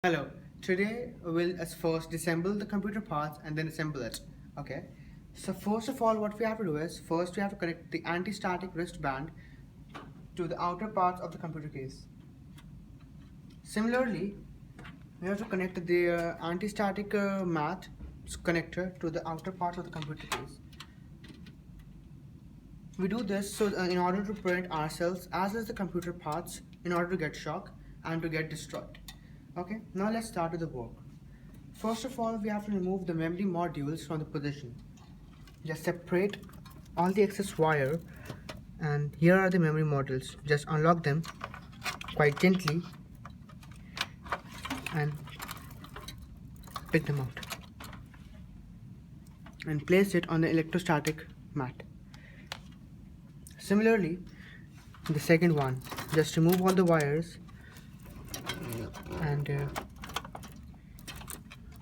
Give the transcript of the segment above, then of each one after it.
Hello, today we'll first disassemble the computer parts and then assemble it. Okay, so first of all, what we have to do is first we have to connect the anti-static wristband to the outer parts of the computer case. Similarly, we have to connect the anti-static mat connector to the outer parts of the computer case. We do this in order to prevent ourselves as well as the computer parts in order to get shock and to get destroyed. Okay, now let's start with the work. First of all, we have to remove the memory modules from the position. Just separate all the excess wire, and here are the memory modules. Just unlock them quite gently and pick them out and place it on the electrostatic mat. Similarly, the second one, just remove all the wires and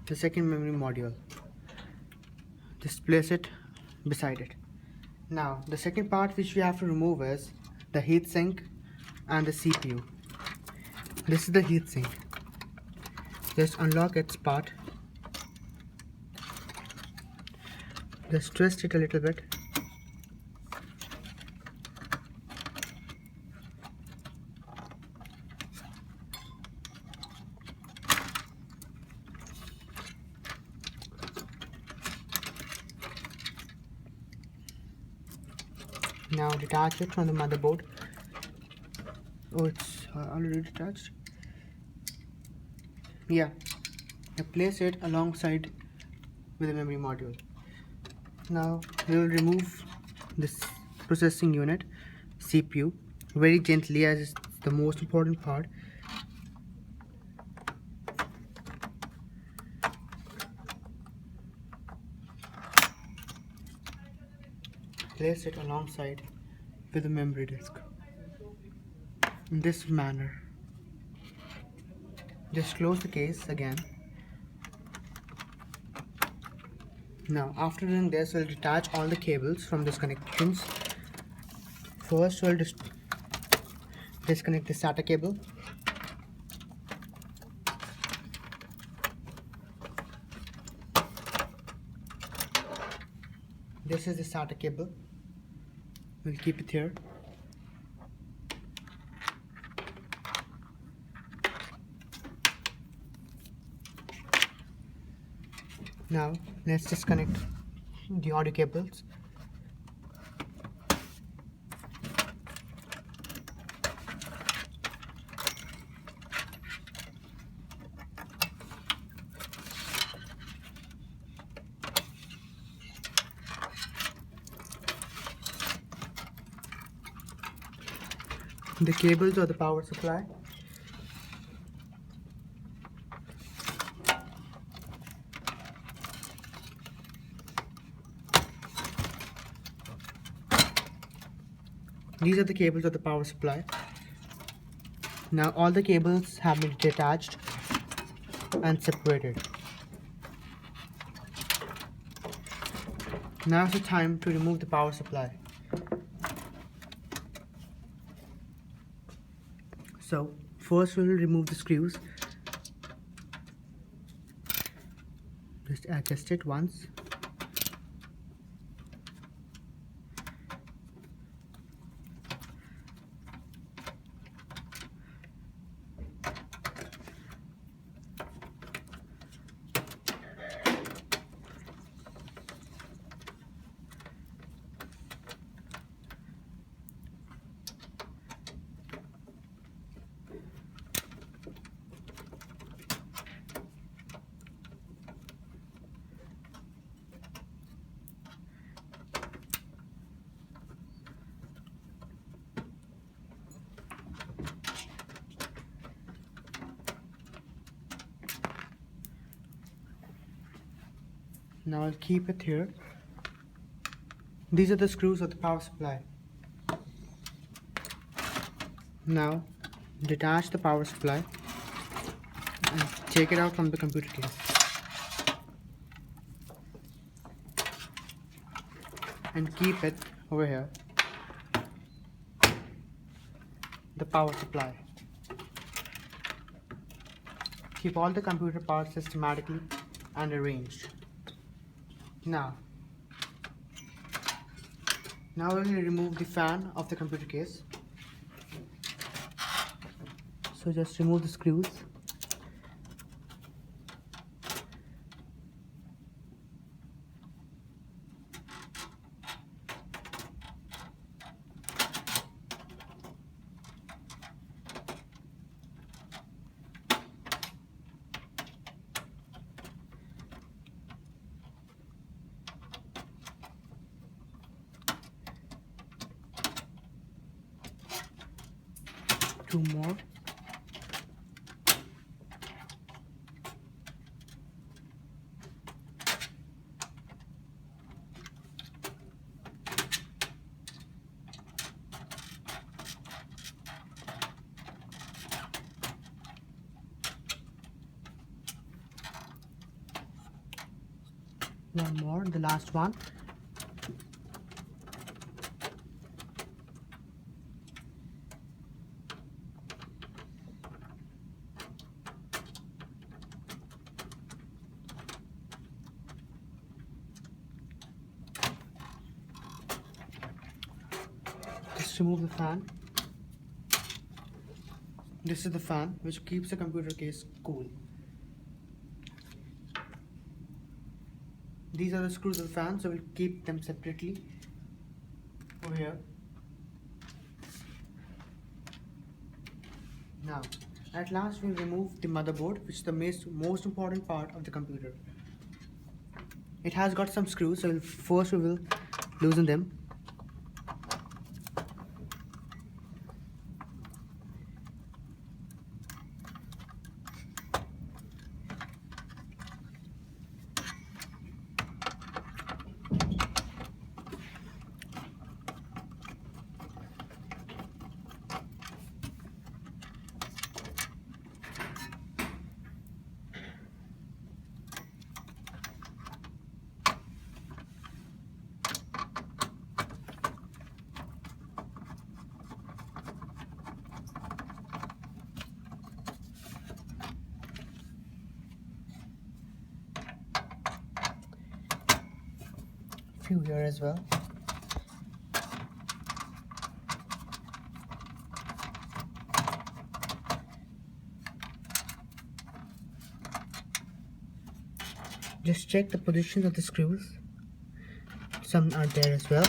the second memory module. Just place it beside it. Now, the second part which we have to remove is the heatsink and the CPU. This is the heatsink. Just unlock its part. Just twist it a little bit. Now detach it from the motherboard. Oh, it's already detached. Yeah, I place it alongside with the memory module. Now we will remove this processing unit, CPU, very gently as it's the most important part. Place it alongside with the memory disk in this manner. Just close the case again. Now after doing this, we'll detach all the cables from these connections. First we'll disconnect the SATA cable. This is the SATA cable. We'll keep it here. Now let's disconnect the audio cables. The cables or the power supply. These are the cables of the power supply. Now all the cables have been detached and separated. Now is the time to remove the power supply. So first we will remove the screws. Just adjust it once. Now I'll keep it here. These are the screws of the power supply. Now detach the power supply and take it out from the computer case. And keep it over here. The power supply. Keep all the computer parts systematically and arranged. Now we'll remove the fan of the computer case. So just remove the screws. Two more. One more, the last one. Just remove the fan. This is the fan which keeps the computer case cool. These are the screws of the fan, so we'll keep them separately over here. Now, at last we'll remove the motherboard, which is the most important part of the computer. It has got some screws, so first we will loosen them. Few here as well. Just check the position of the screws. Some are there as well.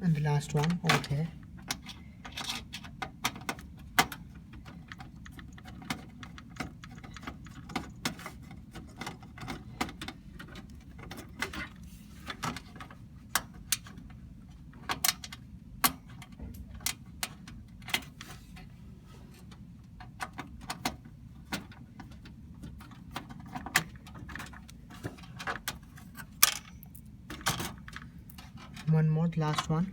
And the last one over there. One more, the last one.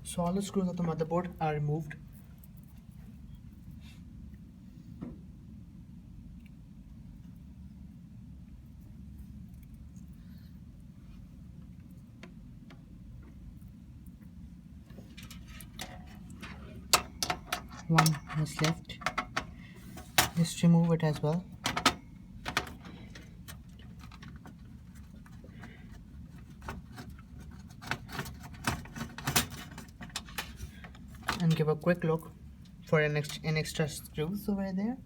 So all the screws of the motherboard are removed. One is left. Just remove it as well. And give a quick look for an extra screws over there.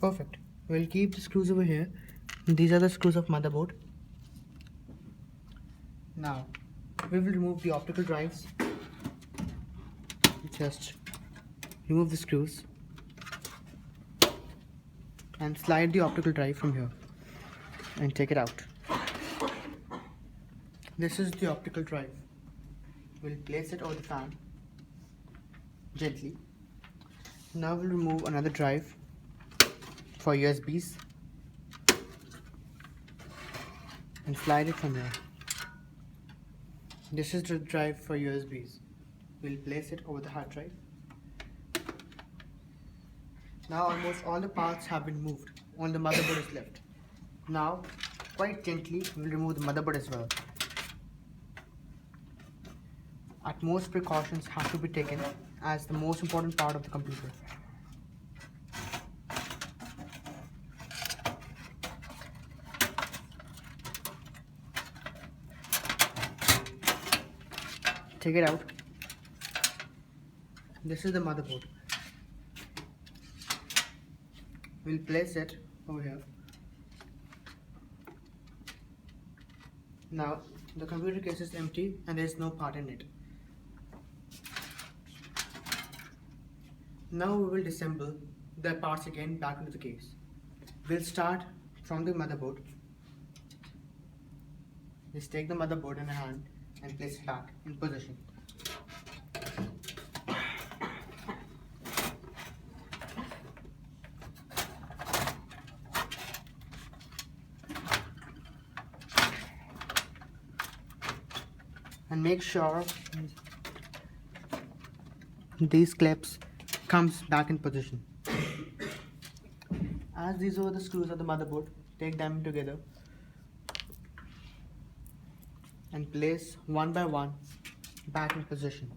Perfect. We'll keep the screws over here. These are the screws of motherboard. Now we will remove the optical drives. Just remove the screws and slide the optical drive from here and take it out. This is the optical drive. We'll place it over the fan gently. Now we'll remove another drive. for USBs and slide it from here. This is the drive for USBs. We'll place it over the hard drive. Now almost all the parts have been moved. Only the motherboard is left. Now, quite gently, we'll remove the motherboard as well. Utmost precautions have to be taken as the most important part of the computer. Take it out. This is the motherboard. We'll place it over here. Now the computer case is empty and there is no part in it. Now we will disassemble the parts again back into the case. We'll start from the motherboard. Just take the motherboard in a hand and place it back in position. And make sure these clips comes back in position. As these are the screws of the motherboard, take them together and place one by one back in position.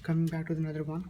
Coming back to another one.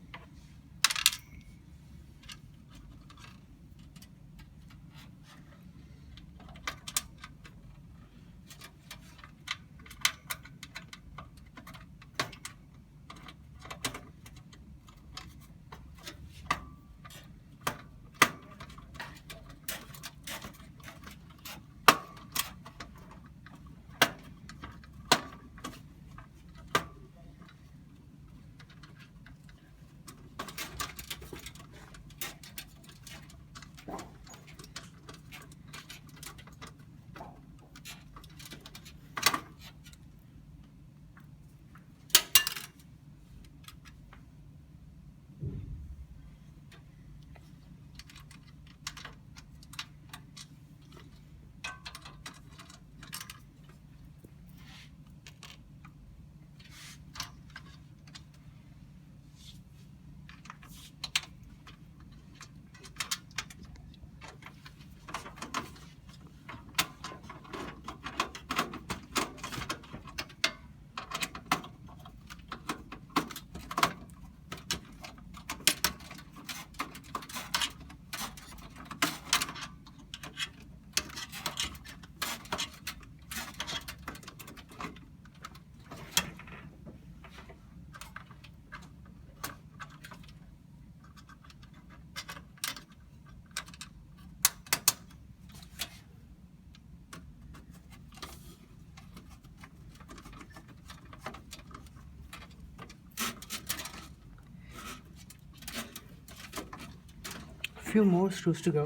Few more screws to go.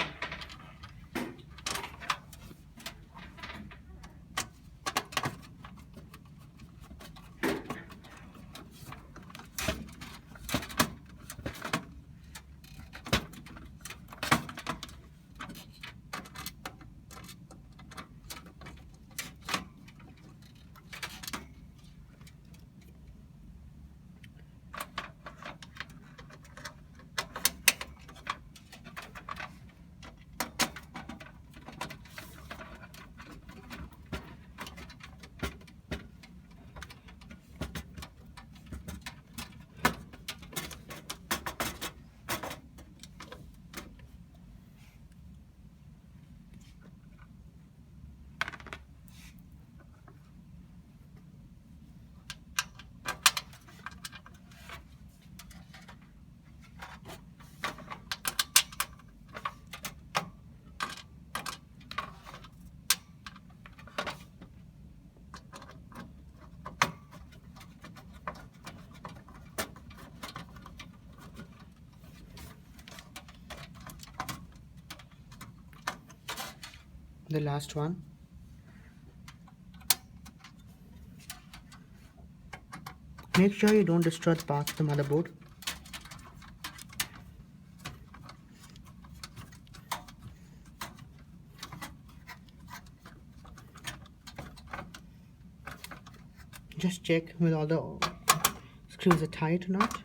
the last one. Make sure you don't destroy the parts of the motherboard. Just check whether all the screws are tight or not.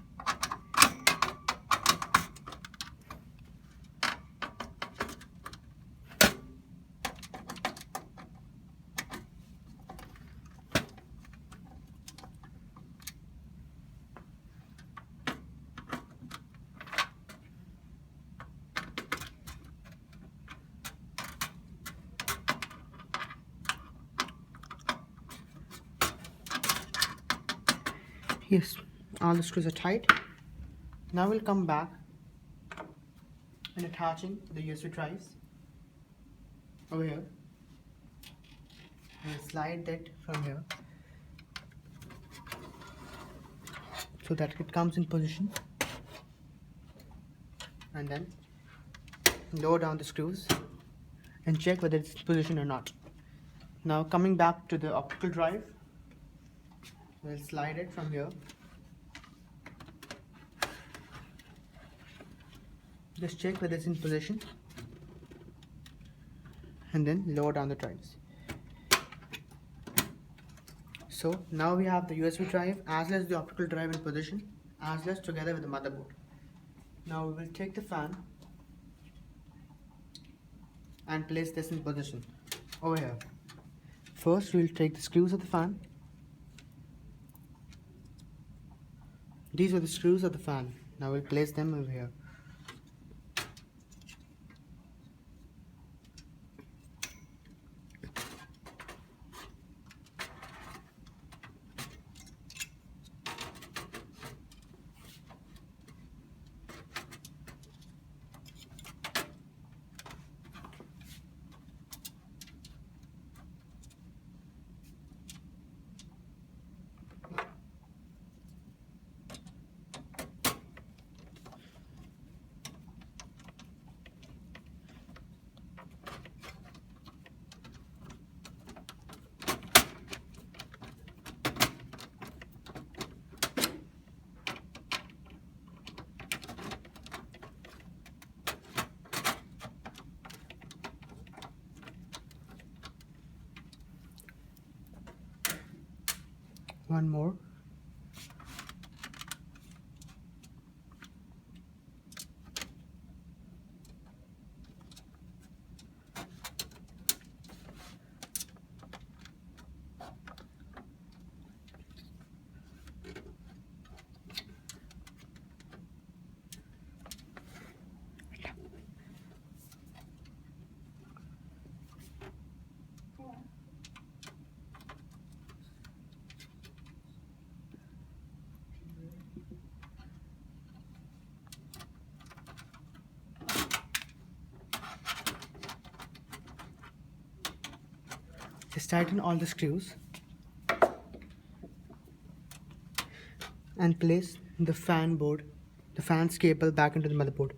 Yes, all the screws are tight. Now we'll come back and attaching the USB drives over here. And slide that from here so that it comes in position, and then lower down the screws and check whether it's in position or not. Now coming back to the optical drive, we'll slide it from here. Just check whether it's in position and then lower down the drives. So now we have the USB drive as well as the optical drive in position, as well as together with the motherboard. Now we will take the fan and place this in position over here. First we will take the screws of the fan. These are the screws of the fan. Now we'll place them over here. One more. Just tighten all the screws and place the fan's cable back into the motherboard.